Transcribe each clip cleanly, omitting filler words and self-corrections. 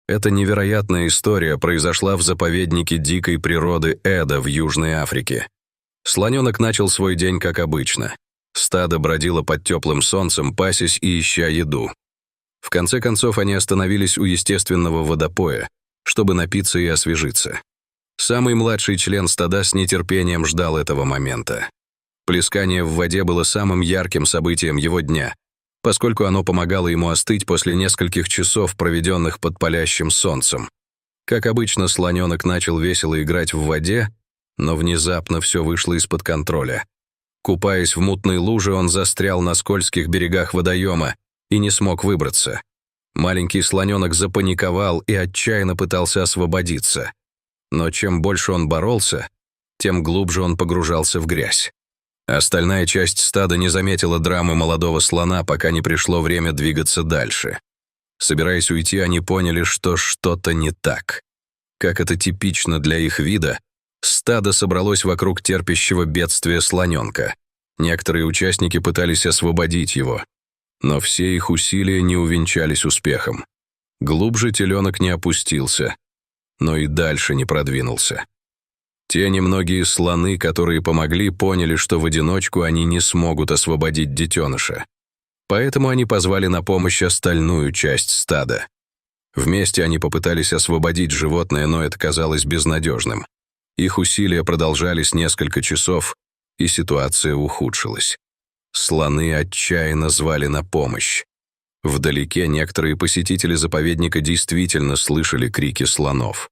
Эта невероятная история произошла в заповеднике дикой природы Эда в Южной Африке. Слоненок начал свой день как обычно. Стадо бродило под теплым солнцем, пасясь и ища еду. В конце концов они остановились у естественного водопоя, чтобы напиться и освежиться. Самый младший член стада с нетерпением ждал этого момента. Плескание в воде было самым ярким событием его дня, поскольку оно помогало ему остыть после нескольких часов, проведенных под палящим солнцем. Как обычно, слоненок начал весело играть в воде, но внезапно все вышло из-под контроля. Купаясь в мутной луже, он застрял на скользких берегах водоема и не смог выбраться. Маленький слоненок запаниковал и отчаянно пытался освободиться. Но чем больше он боролся, тем глубже он погружался в грязь. Остальная часть стада не заметила драмы молодого слона, пока не пришло время двигаться дальше. Собираясь уйти, они поняли, что что-то не так. Как это типично для их вида, стадо собралось вокруг терпящего бедствия слоненка. Некоторые участники пытались освободить его, но все их усилия не увенчались успехом. Глубже теленок не опустился, но и дальше не продвинулся. Те немногие слоны, которые помогли, поняли, что в одиночку они не смогут освободить детеныша. Поэтому они позвали на помощь остальную часть стада. Вместе они попытались освободить животное, но это казалось безнадежным. Их усилия продолжались несколько часов, и ситуация ухудшилась. Слоны отчаянно звали на помощь. Вдалеке некоторые посетители заповедника действительно слышали крики слонов.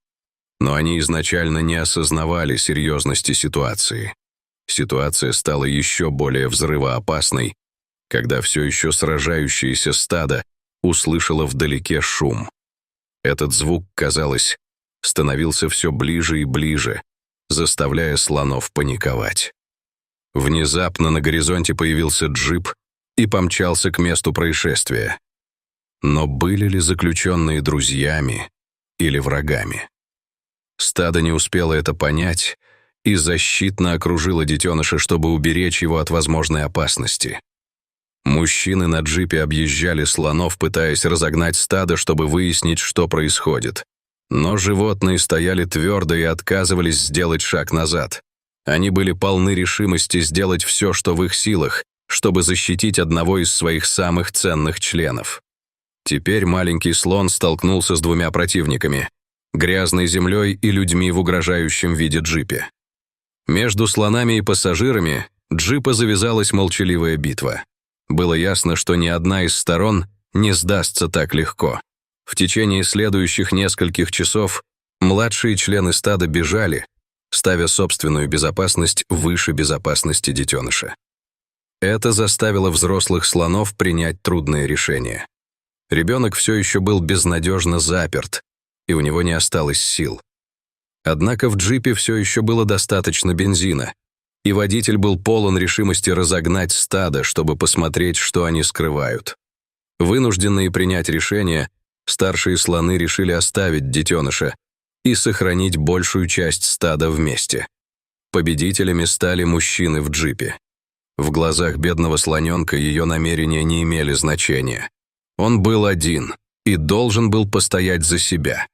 Но они изначально не осознавали серьезности ситуации. Ситуация стала еще более взрывоопасной, когда все еще сражающееся стадо услышало вдалеке шум. Этот звук, казалось, становился все ближе и ближе, заставляя слонов паниковать. Внезапно на горизонте появился джип и помчался к месту происшествия. Но были ли заключенные друзьями или врагами? Стадо не успело это понять и защитно окружило детеныша, чтобы уберечь его от возможной опасности. Мужчины на джипе объезжали слонов, пытаясь разогнать стадо, чтобы выяснить, что происходит. Но животные стояли твердо и отказывались сделать шаг назад. Они были полны решимости сделать все, что в их силах, чтобы защитить одного из своих самых ценных членов. Теперь маленький слон столкнулся с двумя противниками — грязной землей и людьми в угрожающем виде джипе. Между слонами и пассажирами джипа завязалась молчаливая битва. Было ясно, что ни одна из сторон не сдастся так легко. В течение следующих нескольких часов младшие члены стада бежали, ставя собственную безопасность выше безопасности детеныша. Это заставило взрослых слонов принять трудное решение. Ребенок все еще был безнадежно заперт, и у него не осталось сил. Однако в джипе все еще было достаточно бензина, и водитель был полон решимости разогнать стадо, чтобы посмотреть, что они скрывают. Вынужденные принять решение, старшие слоны решили оставить детеныша и сохранить большую часть стада вместе. Победителями стали мужчины в джипе. В глазах бедного слоненка ее намерения не имели значения. Он был один и должен был постоять за себя.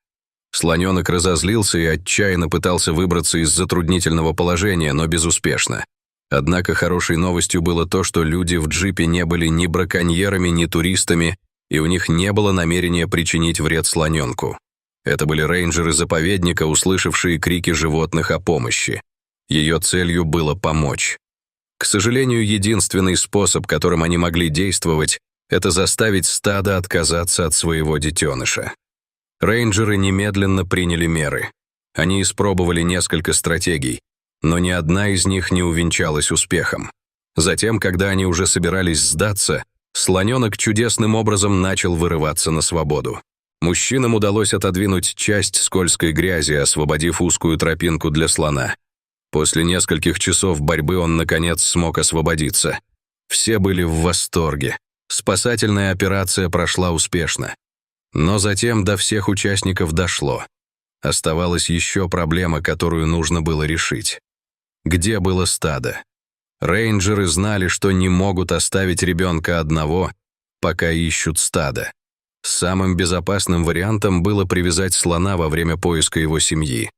Слоненок разозлился и отчаянно пытался выбраться из затруднительного положения, но безуспешно. Однако хорошей новостью было то, что люди в джипе не были ни браконьерами, ни туристами, и у них не было намерения причинить вред слоненку. Это были рейнджеры заповедника, услышавшие крики животных о помощи. Ее целью было помочь. К сожалению, единственный способ, которым они могли действовать, это заставить стадо отказаться от своего детеныша. Рейнджеры немедленно приняли меры. Они испробовали несколько стратегий, но ни одна из них не увенчалась успехом. Затем, когда они уже собирались сдаться, слоненок чудесным образом начал вырываться на свободу. Мужчинам удалось отодвинуть часть скользкой грязи, освободив узкую тропинку для слона. После нескольких часов борьбы он, наконец, смог освободиться. Все были в восторге. Спасательная операция прошла успешно. Но затем до всех участников дошло. Оставалась еще проблема, которую нужно было решить. Где было стадо? Рейнджеры знали, что не могут оставить ребенка одного, пока ищут стадо. Самым безопасным вариантом было привязать слона во время поиска его семьи.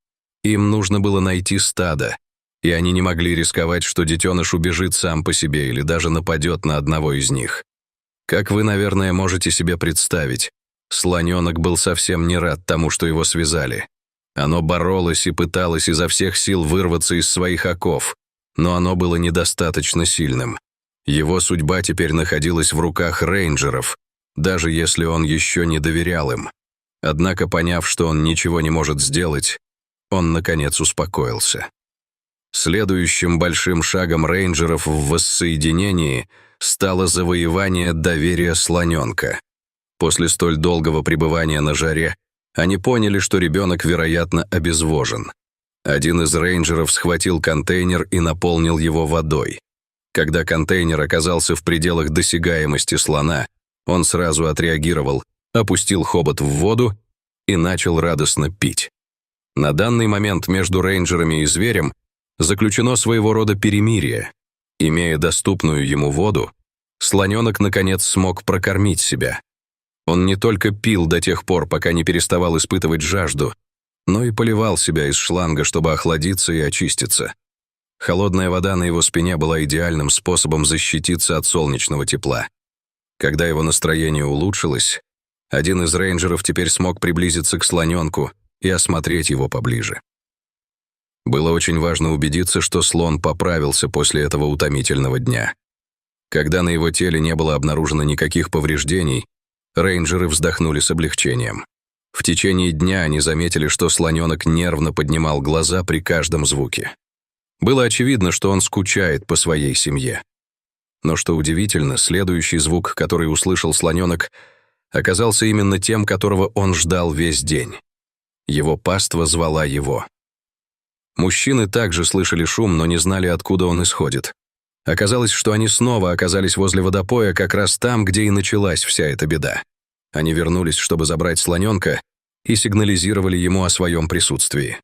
Им нужно было найти стадо, и они не могли рисковать, что детеныш убежит сам по себе или даже нападет на одного из них. Как вы, наверное, можете себе представить, слоненок был совсем не рад тому, что его связали. Оно боролось и пыталось изо всех сил вырваться из своих оков, но оно было недостаточно сильным. Его судьба теперь находилась в руках рейнджеров, даже если он еще не доверял им. Однако, поняв, что он ничего не может сделать, он, наконец, успокоился. Следующим большим шагом рейнджеров в воссоединении стало завоевание доверия слоненка. После столь долгого пребывания на жаре они поняли, что ребенок, вероятно, обезвожен. Один из рейнджеров схватил контейнер и наполнил его водой. Когда контейнер оказался в пределах досягаемости слона, он сразу отреагировал, опустил хобот в воду и начал радостно пить. На данный момент между рейнджерами и зверем заключено своего рода перемирие. Имея доступную ему воду, слоненок наконец смог прокормить себя. Он не только пил до тех пор, пока не переставал испытывать жажду, но и поливал себя из шланга, чтобы охладиться и очиститься. Холодная вода на его спине была идеальным способом защититься от солнечного тепла. Когда его настроение улучшилось, один из рейнджеров теперь смог приблизиться к слоненку и осмотреть его поближе. Было очень важно убедиться, что слон поправился после этого утомительного дня. Когда на его теле не было обнаружено никаких повреждений, рейнджеры вздохнули с облегчением. В течение дня они заметили, что слоненок нервно поднимал глаза при каждом звуке. Было очевидно, что он скучает по своей семье. Но что удивительно, следующий звук, который услышал слоненок, оказался именно тем, которого он ждал весь день. Его паства звала его. Мужчины также слышали шум, но не знали, откуда он исходит. Оказалось, что они снова оказались возле водопоя, как раз там, где и началась вся эта беда. Они вернулись, чтобы забрать слоненка, и сигнализировали ему о своем присутствии.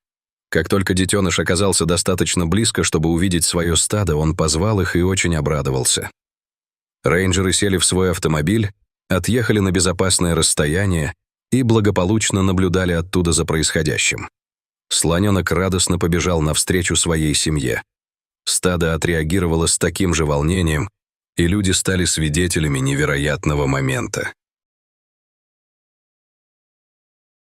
Как только детеныш оказался достаточно близко, чтобы увидеть свое стадо, он позвал их и очень обрадовался. Рейнджеры сели в свой автомобиль, отъехали на безопасное расстояние и благополучно наблюдали оттуда за происходящим. Слоненок радостно побежал навстречу своей семье. Стадо отреагировало с таким же волнением, и люди стали свидетелями невероятного момента.